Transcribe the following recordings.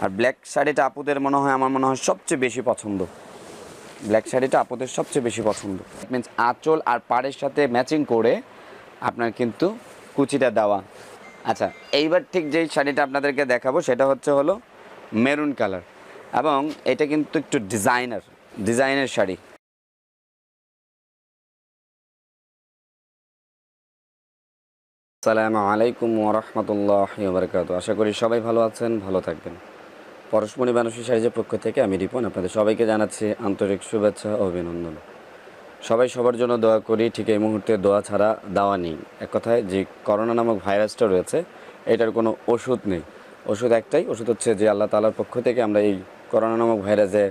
আর black শাড়িটা আপুদের মনে হয় আমার মনে হয় সবচেয়ে বেশি পছন্দ। ব্ল্যাক শাড়িটা আপুদের সবচেয়ে বেশি পছন্দ। মিনস আঁচল আর পাড়ের সাথে ম্যাচিং করে আপনার কিন্তু কুচিটা দেওয়া। আচ্ছা, এইবার ঠিক যেই শাড়িটা আপনাদেরকে দেখাবো সেটা হলো মেরুন কালার, এবং এটা কিন্তু একটু ডিজাইনের শাড়ি। আসসালামু আলাইকুম ওয়া রাহমাতুল্লাহি ওয়া বারাকাতুহু। আশা করি সবাই ভালো আছেন, ভালো থাকবেন। পরশমণি বানারসি শাড়িজের পক্ষ থেকে আমি রিপন আপনাদের সবাইকে জানাচ্ছি আন্তরিক শুভেচ্ছা ও অভিনন্দন। সবাই সবার জন্য দোয়া করি। ঠিক এই মুহূর্তে দোয়া ছাড়া দাওয়া নেই। এক কথায় যে করোনা নামক ভাইরাসটা রয়েছে, এটার কোনো ওষুধ নেই। ওষুধ একটাই, ওষুধ হচ্ছে যে আল্লাহ তাআলার পক্ষ থেকে আমরা এই করোনা নামক ভাইরাসের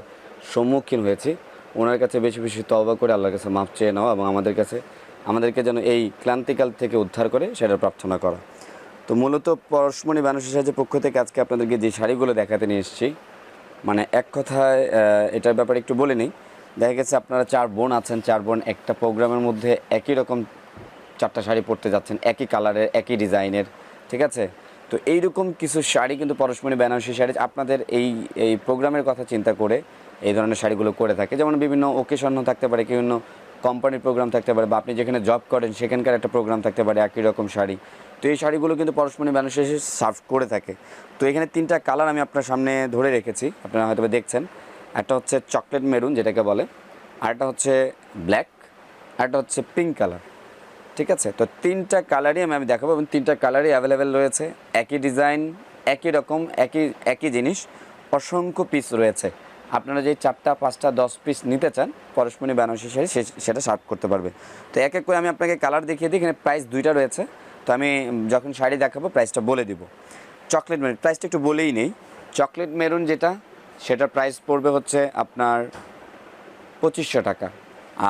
সম্মুখীন হয়েছি, ওনার কাছে বেশি বেশি তওবা করে আল্লাহর কাছে মাফ চেয়ে নেওয়া এবং আমাদেরকে যেন এই ক্লান্তিকাল থেকে উদ্ধার করে সেটা প্রার্থনা করা। তো মূলত পরশমণি বানারসি শাড়ির পক্ষ থেকে আজকে আপনাদেরকে যে শাড়িগুলো দেখাতে নিয়ে এসেছি, মানে এক কথায় এটার ব্যাপারে একটু বলে নিই। দেখা গেছে আপনারা 4 বোন আছেন, 4 বোন একটা প্রোগ্রামের মধ্যে একই রকম 4টা শাড়ি পরতে যাচ্ছেন, একই কালারের, একই ডিজাইনের, ঠিক আছে? তো এইরকম কিছু শাড়ি কিন্তু পরশমণি বেনারসি শাড়ি আপনাদের এই প্রোগ্রামের কথা চিন্তা করে এই ধরনের শাড়িগুলো করে থাকে। যেমন বিভিন্ন ওকেশন থাকতে পারে, বিভিন্ন কোম্পানির প্রোগ্রাম থাকতে পারে, বা আপনি যেখানে জব করেন সেখানকার একটা প্রোগ্রাম থাকতে পারে, একই রকম শাড়ি। তো এই শাড়িগুলো কিন্তু পরশমণি বেনারসি সার্ভ করে থাকে। তো এখানে 3টা কালার আমি আপনার সামনে ধরে রেখেছি, আপনারা হয়তো দেখছেন। একটা হচ্ছে চকলেট মেরুন যেটাকে বলে, আরেকটা হচ্ছে ব্ল্যাক, আরেকটা হচ্ছে পিঙ্ক কালার, ঠিক আছে? তো 3টা কালারই আমি দেখাবো, এবং 3টা কালারই অ্যাভেলেবেল রয়েছে। একই ডিজাইন, একই রকম, একই জিনিস, অসংখ্য পিস রয়েছে। আপনারা যে 4টা 5টা 10 পিস নিতে চান পরশমণি বেনারসি শাড়ি সেটা সার্ভ করতে পারবে। তো এক এক করে আমি আপনাকে কালার দেখিয়ে দিই। এখানে প্রাইস 2টা রয়েছে, তো আমি যখন শাড়ি দেখাবো প্রাইসটা বলে দিব। চকলেট মেরুন প্রাইসটা একটু বলেই নেই। চকলেট মেরুন যেটা, সেটার প্রাইস পড়বে হচ্ছে আপনার 2500 টাকা।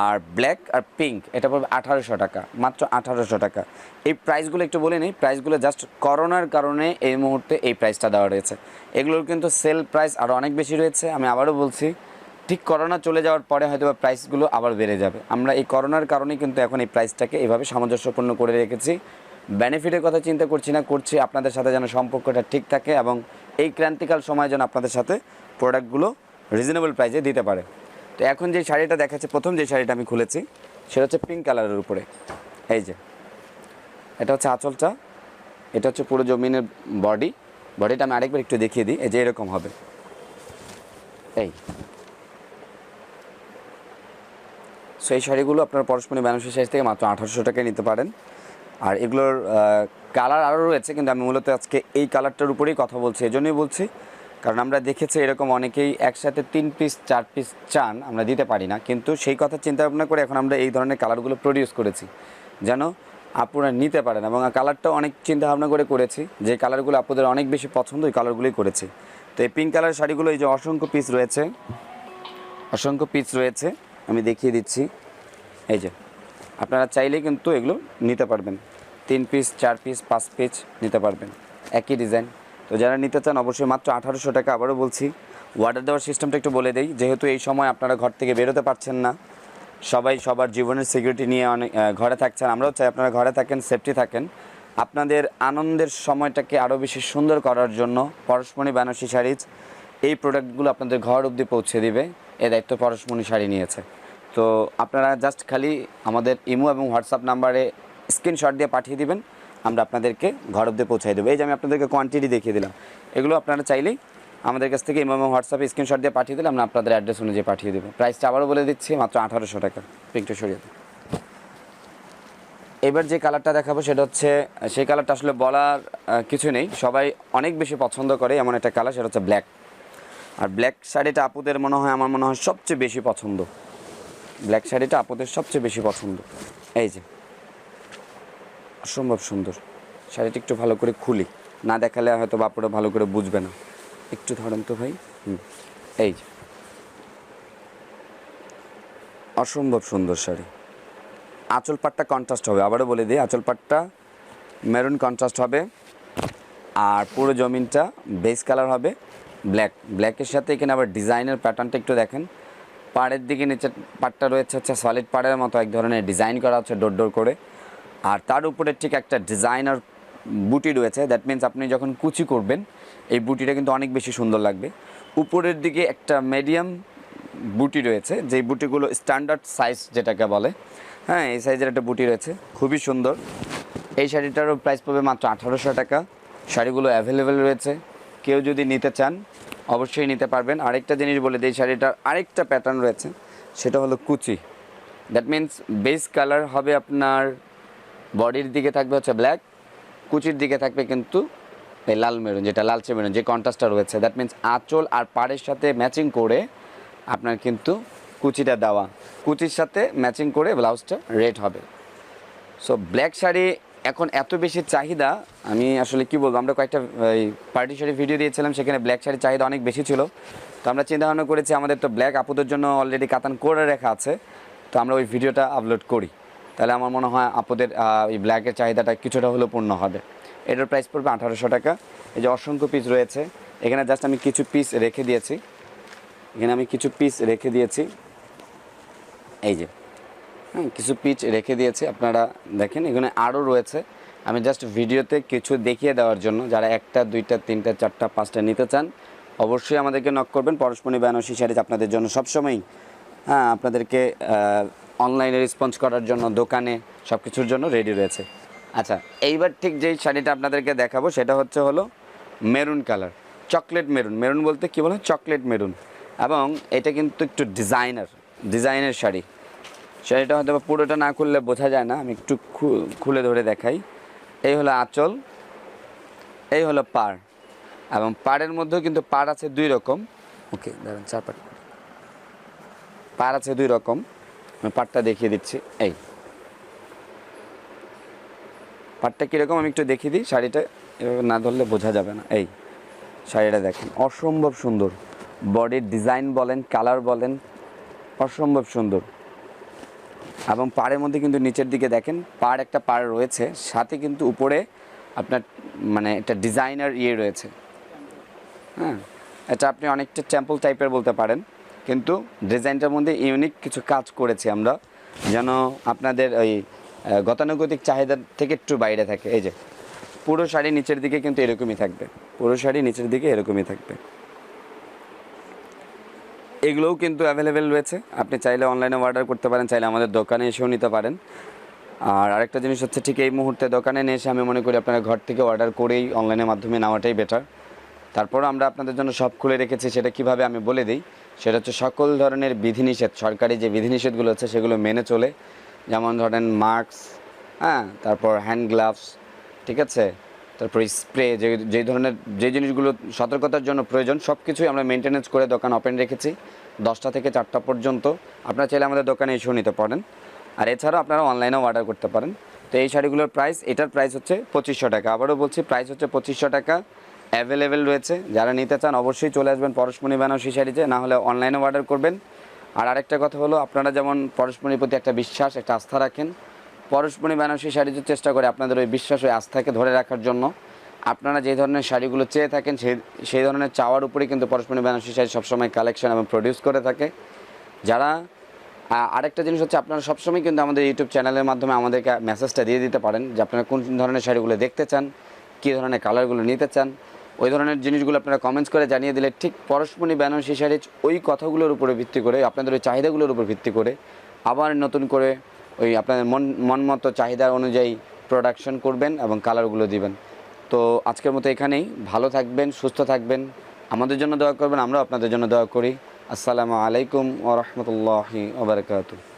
আর ব্ল্যাক আর পিঙ্ক এটা পড়বে 1800 টাকা, মাত্র 1800 টাকা। এই প্রাইসগুলো একটু বলে নিই। প্রাইসগুলো জাস্ট করোনার কারণে এই মুহূর্তে এই প্রাইসটা দেওয়া রয়েছে। এগুলোর কিন্তু সেল প্রাইস আরও অনেক বেশি রয়েছে। আমি আবারও বলছি, ঠিক করোনা চলে যাওয়ার পরে হয়তো বা প্রাইসগুলো আবার বেড়ে যাবে। আমরা এই করোনার কারণেই কিন্তু এখন এই প্রাইসটাকে এভাবে সামঞ্জস্যপূর্ণ করে রেখেছি। বেনিফিটের কথা চিন্তা করছি আপনাদের সাথে যেন সম্পর্কটা ঠিক থাকে, এবং এই ক্রান্তিকাল সময় যেন আপনাদের সাথে প্রোডাক্টগুলো রিজনেবল প্রাইসে দিতে পারে। তো এখন যে শাড়িটা দেখাচ্ছে, প্রথম যে শাড়িটা আমি খুলেছি সেটা হচ্ছে পিঙ্ক কালারের উপরে। এই যে এটা হচ্ছে আঁচলটা, এটা হচ্ছে পুরো জমিনের বডিটা আমি আরেকবার একটু দেখিয়ে দিই। এই যে এরকম হবে। এই সেই শাড়িগুলো আপনারা পরশমণি বেনারসি শাড়ি থেকে মাত্র 1800 টাকায় নিতে পারেন। আর এগুলোর কালার আরও রয়েছে, কিন্তু আমি মূলত আজকে এই কালারটার উপরেই কথা বলছি। এজন্যই বলছি কারণ আমরা দেখেছি এরকম অনেকেই একসাথে 3 পিস 4 পিস চান, আমরা দিতে পারি না। কিন্তু সেই কথা চিন্তা ভাবনা করে এখন আমরা এই ধরনের কালারগুলো প্রডিউস করেছি যেন আপনারা নিতে পারেন, এবং কালারটাও অনেক চিন্তা ভাবনা করে করেছি। যে কালারগুলো আপনাদের অনেক বেশি পছন্দ ওই কালারগুলোই করেছি। তো এই পিঙ্ক কালার শাড়িগুলো এই যে অসংখ্য পিস রয়েছে, আমি দেখিয়ে দিচ্ছি। এই যে আপনারা চাইলেই কিন্তু এগুলো নিতে পারবেন, 3 পিস 4 পিস 5 পিস নিতে পারবেন, একই ডিজাইন। তো যারা নিতে চান অবশ্যই মাত্র 1800 টাকা। আবারও বলছি, অর্ডার দেওয়ার সিস্টেমটা একটু বলে দেই। যেহেতু এই সময় আপনারা ঘর থেকে বেরোতে পারছেন না, সবাই সবার জীবনের সিকিউরিটি নিয়ে অনেক ঘরে থাকছেন। আমরাও চাই আপনারা ঘরে থাকেন, সেফটি থাকেন। আপনাদের আনন্দের সময়টাকে আরও বেশি সুন্দর করার জন্য পরশমণি বেনারসি শাড়িজ এই প্রোডাক্টগুলো আপনাদের ঘর অবধি পৌঁছে দিবে, এই দায়িত্ব পরশমণি শাড়ি নিয়েছে। তো আপনারা জাস্ট খালি আমাদের ইমো এবং হোয়াটসঅ্যাপ নাম্বারে স্ক্রিনশট দিয়ে পাঠিয়ে দিবেন, আমরা আপনাদেরকে ঘর অবধি পৌঁছাই দেবো। এই যে আমি আপনাদেরকে কোয়ান্টিটি দেখিয়ে দিলাম, এগুলো আপনারা চাইলেই আমাদের কাছ থেকে ইমো এবং হোয়াটসঅ্যাপে স্ক্রিনশট দিয়ে পাঠিয়ে দিলে আমরা আপনাদের অ্যাড্রেস অনুযায়ী পাঠিয়ে দেবো। প্রাইসটা আবারও বলে দিচ্ছি, মাত্র 1800 টাকা। পিকটা সরিয়ে দিই। এবার যে কালারটা দেখাবো সেটা হচ্ছে, সেই কালারটা আসলে বলার কিছু নেই, সবাই অনেক বেশি পছন্দ করে এমন একটা কালার, সেটা হচ্ছে ব্ল্যাক। আর ব্ল্যাক শাড়িটা আপুদের মনে হয় আমার মনে হয় সবচেয়ে বেশি পছন্দ। ব্ল্যাক শাড়িটা আপুদের সবচেয়ে বেশি পছন্দ। এই যে অসম্ভব সুন্দর শাড়িটা, একটু ভালো করে খুলি, না দেখালে হয়তো বাপুরা ভালো করে বুঝবে না। একটু ধরেন তো ভাই। এই যে অসম্ভব সুন্দর শাড়ি। আঁচল পাটটা কন্ট্রাস্ট হবে, আবারও বলে দিই, আঁচল পাটটা মেরুন কন্ট্রাস্ট হবে, আর পুরো জমিনটা বেস কালার হবে ব্ল্যাকের সাথে। এখানে আবার ডিজাইনের প্যাটার্নটা একটু দেখেন। পাড়ের দিকে নিচের পাটটা রয়েছে হচ্ছে সলিড পাড়ের মতো এক ধরনের ডিজাইন করা হচ্ছে ডোর করে, আর তার উপরে ঠিক একটা ডিজাইনার বুটি রয়েছে, দ্যাট মিন্স আপনি যখন কুচি করবেন এই বুটিটা কিন্তু অনেক বেশি সুন্দর লাগবে। উপরের দিকে একটা মিডিয়াম বুটি রয়েছে, যেই বুটিগুলো স্ট্যান্ডার্ড সাইজ যেটাকে বলে, হ্যাঁ এই সাইজের একটা বুটি রয়েছে, খুবই সুন্দর। এই শাড়িটারও প্রাইস পাবে মাত্র 1800 টাকা। শাড়িগুলো অ্যাভেলেবেল রয়েছে, কেউ যদি নিতে চান অবশ্যই নিতে পারবেন। আরেকটা জিনিস বলে দিই, শাড়িটার আরেকটা প্যাটার্ন রয়েছে, সেটা হলো কুচি। দ্যাট মিন্স বেস কালার হবে আপনার বডির দিকে থাকবে হচ্ছে ব্ল্যাক, কুচির দিকে থাকবে কিন্তু এই লাল মেরুন, যেটা লালচে মেরুন, যে কন্ট্রাস্টটা রয়েছে। দ্যাট মিন্স আঁচল আর পাড়ের সাথে ম্যাচিং করে আপনার কিন্তু কুচিটা দেওয়া, কুচির সাথে ম্যাচিং করে ব্লাউজটা রেড হবে। সো ব্ল্যাক শাড়ি এখন এত বেশি চাহিদা, আমি আসলে কি বলবো, আমরা কয়েকটা এই পার্টি শাড়ি ভিডিও দিয়েছিলাম, সেখানে ব্ল্যাক শাড়ির চাহিদা অনেক বেশি ছিল। তো আমরা চিন্তা ভাবনা করেছি আমাদের তো ব্ল্যাক আপুদের জন্য অলরেডি কাতান করে রাখা আছে, তো আমরা ওই ভিডিওটা আপলোড করি, তাহলে আমার মনে হয় আপুদের এই ব্ল্যাকের চাহিদাটা কিছুটা হলেও পূর্ণ হবে। এটার প্রাইস পড়বে 1800 টাকা। এই যে অসংখ্য পিস রয়েছে, এখানে জাস্ট আমি কিছু পিস রেখে দিয়েছি, এই যে কিছু পিস রেখে দিয়েছি, আপনারা দেখেন এখানে আরও রয়েছে। আমি জাস্ট ভিডিওতে কিছু দেখিয়ে দেওয়ার জন্য, যারা 1টা 2টা 3টা 4টা 5টা নিতে চান অবশ্যই আমাদেরকে নক করবেন। পরশমণি বেনারসি শাড়িজ আপনাদের জন্য সবসময়ই আপনাদেরকে অনলাইনে রেসপন্স করার জন্য, দোকানে সব কিছুর জন্য রেডি রয়েছে। আচ্ছা, এইবার ঠিক যেই শাড়িটা আপনাদেরকে দেখাবো সেটা হলো maroon colour, chocolate maroon. Maroon বলতে কী বলে, চকলেট মেরুন। এবং এটা কিন্তু একটু ডিজাইনের শাড়িটা হয়তো পুরোটা না খুললে বোঝা যায় না, আমি একটু খুলে ধরে দেখাই। এই হলো আঁচল, এই হলো পাড়, এবং পাড়ের মধ্যেও কিন্তু পাড় আছে 2 রকম। ওকে দাঁড়ান, 4 পাড় পাড় আছে 2 রকম, আমি পাড়টা দেখিয়ে দিচ্ছি। এই পাড়টা কীরকম আমি একটু দেখিয়ে দিই, শাড়িটা এভাবে না ধরলে বোঝা যাবে না। এই শাড়িটা দেখেন, অসম্ভব সুন্দর, বডির ডিজাইন বলেন, কালার বলেন, অসম্ভব সুন্দর। এবং পাড়ের মধ্যে কিন্তু নিচের দিকে দেখেন একটা পাড় রয়েছে, সাথে কিন্তু উপরে আপনার মানে একটা ডিজাইনার রয়েছে। হ্যাঁ, এটা আপনি অনেকটা টেম্পল টাইপের বলতে পারেন, কিন্তু ডিজাইনটার মধ্যে ইউনিক কিছু কাজ করেছি আমরা, যেন আপনাদের ওই গতানুগতিক চাহিদার থেকে একটু বাইরে থাকে। এই যে পুরো শাড়ি নিচের দিকে কিন্তু এরকমই থাকবে, এগুলোও কিন্তু অ্যাভেলেবেল রয়েছে, আপনি চাইলে অনলাইনে অর্ডার করতে পারেন, চাইলে আমাদের দোকানে এসেও নিতে পারেন। আর আরেকটা জিনিস হচ্ছে, ঠিক এই মুহূর্তে দোকানে নিয়ে এসে আমি মনে করি আপনারা ঘর থেকে অর্ডার করেই অনলাইনের মাধ্যমে নেওয়াটাই বেটার। তারপরও আমরা আপনাদের জন্য সব খুলে রেখেছি, সেটা কিভাবে আমি বলে দিই। সেটা হচ্ছে সকল ধরনের বিধিনিষেধ, সরকারি যে বিধিনিষেধগুলো আছে সেগুলো মেনে চলে, যেমন ধরেন মাস্ক, তারপর হ্যান্ড গ্লাভস, ঠিক আছে, তারপর স্প্রে, যে জিনিসগুলো সতর্কতার জন্য প্রয়োজন সব কিছুই আমরা মেনটেনেন্স করে দোকান ওপেন রেখেছি 10টা থেকে 4টা পর্যন্ত। আপনারা চাইলে আমাদের দোকানে এসেও নিতে পারেন, আর এছাড়াও আপনারা অনলাইনেও অর্ডার করতে পারেন। তো এই শাড়িগুলোর প্রাইস, এটার প্রাইস হচ্ছে 2500 টাকা। আবারও বলছি, প্রাইস হচ্ছে 2500 টাকা, অ্যাভেলেবেল রয়েছে। যারা নিতে চান অবশ্যই চলে আসবেন পরশমণি বেনারসি শাড়িতে, না হলে অনলাইনেও অর্ডার করবেন। আর আরেকটা কথা হলো, আপনারা যেমন পরশমণির প্রতি একটা বিশ্বাস, একটা আস্থা রাখেন, পরশমণি বেনারসি শাড়িতে চেষ্টা করে আপনাদের ওই বিশ্বাস, ওই আস্থাকে ধরে রাখার জন্য। আপনারা যে ধরনের শাড়িগুলো চেয়ে থাকেন সেই ধরনের চাওয়ার উপরেই কিন্তু পরশমণি বেনারসি শাড়ি সবসময় কালেকশন এবং প্রডিউস করে থাকে। যারা আরেকটা জিনিস হচ্ছে, আপনারা সবসময় কিন্তু আমাদের ইউটিউব চ্যানেলের মাধ্যমে আমাদেরকে মেসেজটা দিয়ে দিতে পারেন যে আপনারা কোন ধরনের শাড়িগুলো দেখতে চান, কী ধরনের কালারগুলো নিতে চান। ওই ধরনের জিনিসগুলো আপনারা কমেন্টস করে জানিয়ে দিলে ঠিক পরশমণি বেনারসি শাড়ি ওই কথাগুলোর উপরে ভিত্তি করে, আপনাদের ওই চাহিদাগুলোর উপর ভিত্তি করে আবার নতুন করে ওই আপনাদের মন মতো চাহিদা অনুযায়ী প্রোডাকশন করবেন এবং কালারগুলো দিবেন। তো আজকের মতো এখানেই, ভালো থাকবেন, সুস্থ থাকবেন, আমাদের জন্য দোয়া করবেন, আমরাও আপনাদের জন্য দোয়া করি। আসসালামু আলাইকুম ওয়া রাহমাতুল্লাহি ওয়া বারাকাতুহু।